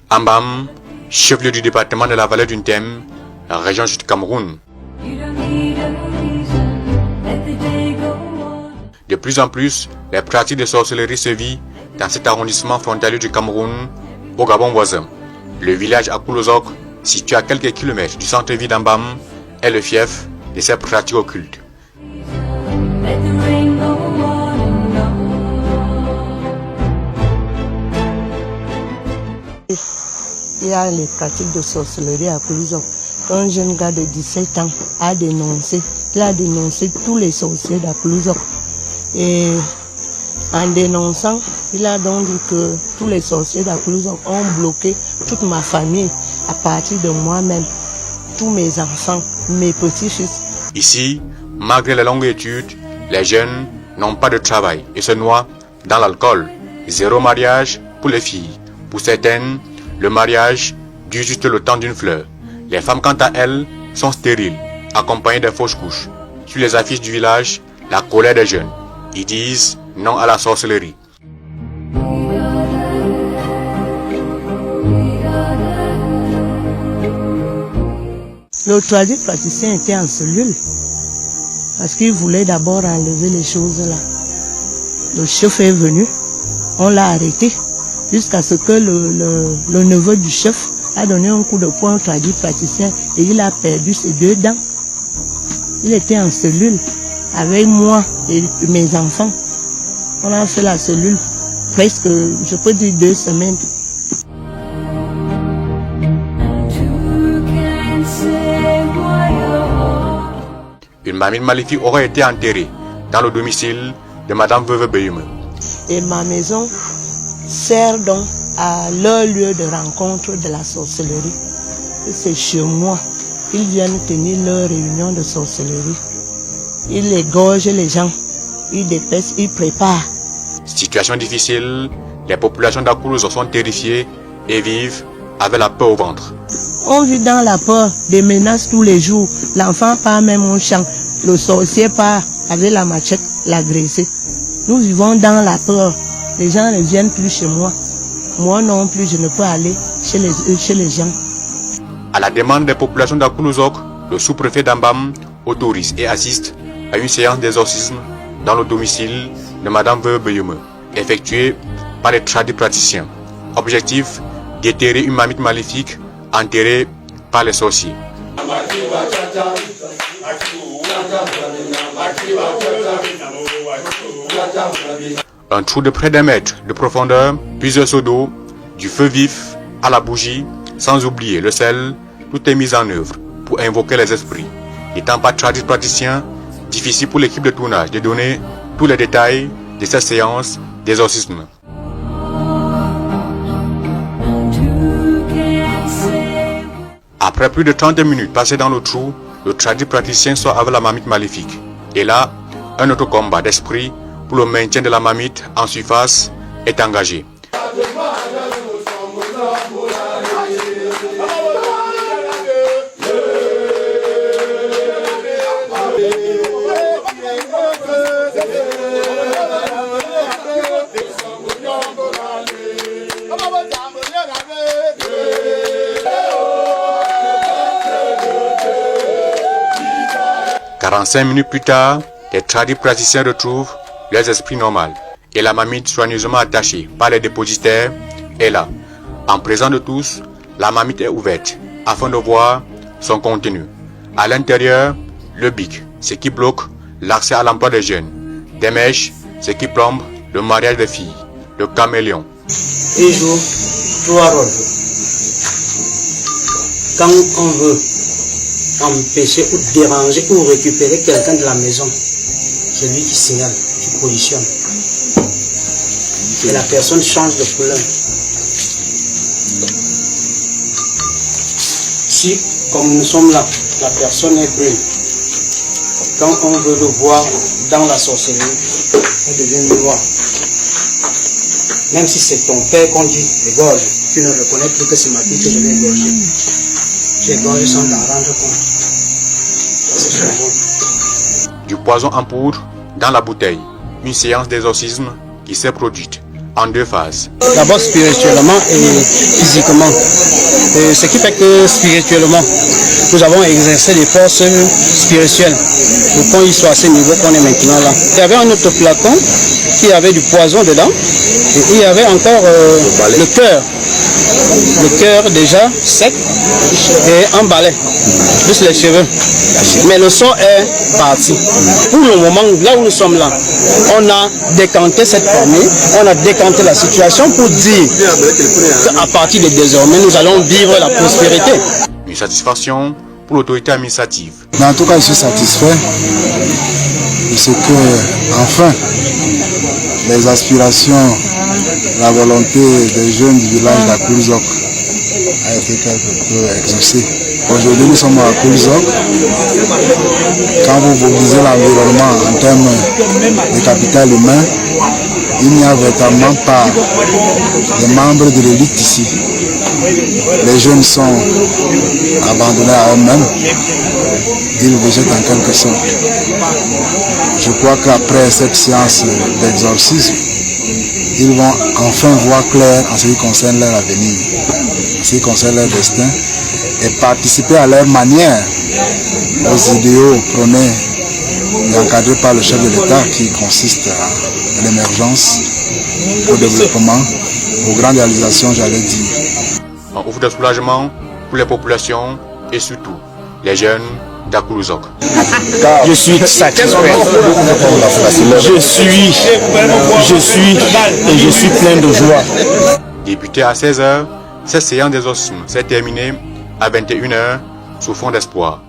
Ambam, chef-lieu du département de la vallée du Nthème, région du Cameroun. De plus en plus, les pratiques de sorcellerie se vivent dans cet arrondissement frontalier du Cameroun, au Gabon voisin. Le village Akoulozok, situé à quelques kilomètres du centre-ville d'Ambam, est le fief de ces pratiques occultes. Il y a les pratiques de sorcellerie à Akoulozok. Un jeune gars de 17 ans a dénoncé tous les sorciers d'Akoulozok. Et en dénonçant, il a donc dit que tous les sorciers d'Akoulozok ont bloqué toute ma famille à partir de moi-même, tous mes enfants, mes petits-fils. Ici, malgré les longues études, les jeunes n'ont pas de travail et se noient dans l'alcool. Zéro mariage pour les filles. Pour certaines, le mariage dure juste le temps d'une fleur. Les femmes, quant à elles, sont stériles, accompagnées de fausses couches. Sur les affiches du village, la colère des jeunes. Ils disent non à la sorcellerie. Le troisième praticien était en cellule parce qu'il voulait d'abord enlever les choses là. Le chef est venu, on l'a arrêté jusqu'à ce que le neveu du chef a donné un coup de poing au troisième praticien et il a perdu ses 2 dents. Il était en cellule avec moi et mes enfants. On a fait la cellule presque, je peux dire 2 semaines. Une mamie maléfique aurait été enterrée dans le domicile de Madame Veuve Beyume. Et ma maison sert donc à leur lieu de rencontre de la sorcellerie. C'est chez moi. Ils viennent tenir leur réunion de sorcellerie. Ils égorgent les gens, ils dépêchent, ils préparent. Situation difficile, les populations d'Akoulozok sont terrifiées et vivent avec la peur au ventre. On vit dans la peur, des menaces tous les jours. L'enfant part même au champ, le sorcier part avec la machette l'agresser. Nous vivons dans la peur. Les gens ne viennent plus chez moi. Moi non plus, je ne peux aller chez les gens. À la demande des populations d'Akoulozok, le sous-préfet d'Ambam autorise et assiste à une séance d'exorcisme dans le domicile de Madame Veuve Beyume, effectuée par les tradipraticiens. Objectif, déterrer une mamite maléfique enterrée par les sorciers. Un trou de près d'1 mètre de profondeur, plusieurs seaux d'eau, du feu vif à la bougie, sans oublier le sel, tout est mis en œuvre pour invoquer les esprits. N'étant pas tradipraticien, difficile pour l'équipe de tournage de donner tous les détails de cette séance d'exorcisme. Après plus de 30 minutes passées dans le trou, le tradipraticien sort avec la mamite maléfique. Et là, un autre combat d'esprit pour le maintien de la mamite en surface est engagé. « 45 minutes plus tard, les tradipraticiens retrouvent leurs esprits normaux et la mamite soigneusement attachée par les dépositaires est là. En présence de tous, la mamite est ouverte afin de voir son contenu. À l'intérieur, le bic, ce qui bloque l'accès à l'emploi des jeunes. Des mèches, ce qui plombe le mariage des filles. Le caméléon. Il joue 3 rôles. Quand on veut empêcher ou déranger ou récupérer quelqu'un de la maison, c'est lui qui signale, qui positionne. Et la personne change de couleur. Si, comme nous sommes là, la personne est brune, quand on veut le voir dans la sorcellerie, elle devient noire. Même si c'est ton père qu'on dit égorge, tu ne reconnais plus que c'est ma fille que je vais égorger. Tu égorges sans t'en rendre compte. C'est son rôle. Du poison en poudre dans la bouteille. Une séance d'exorcisme qui s'est produite. en deux phases. D'abord spirituellement et physiquement. Et ce qui fait que spirituellement, nous avons exercé des forces spirituelles pour qu'on y soit à ce niveau qu'on est maintenant là. Il y avait un autre flacon qui avait du poison dedans et il y avait encore le cœur. Le cœur déjà sec et emballé, juste les cheveux. Mais le sang est parti. Pour le moment, là où nous sommes là, on a décanté cette famille, on a décanté la situation pour dire qu'à partir de désormais, nous allons vivre la prospérité. Une satisfaction pour l'autorité administrative. Mais en tout cas, je suis satisfait de ce que, enfin, les aspirations, la volonté des jeunes du village d'Akulzok a été quelque peu exaucée. Aujourd'hui, nous sommes à Akulzok. Quand vous mobilisez l'environnement en termes de capital humain, il n'y a véritablement pas de membres de l'élite ici. Les jeunes sont abandonnés à eux-mêmes. Ils végètent en quelque sorte. Je crois qu'après cette séance d'exorcisme, ils vont enfin voir clair en ce qui concerne leur avenir, en ce qui concerne leur destin, et participer à leur manière aux idéaux prônés et encadrés par le chef de l'État qui consiste à l'émergence, au développement, aux grandes réalisations, j'allais dire. On ouvre de soulagement pour les populations et surtout les jeunes d'Akulzok. Je suis satisfait. Je suis plein de joie. Débuté à 16h, cette séance d'exorcisme s'est terminée à 21h sous fond d'espoir.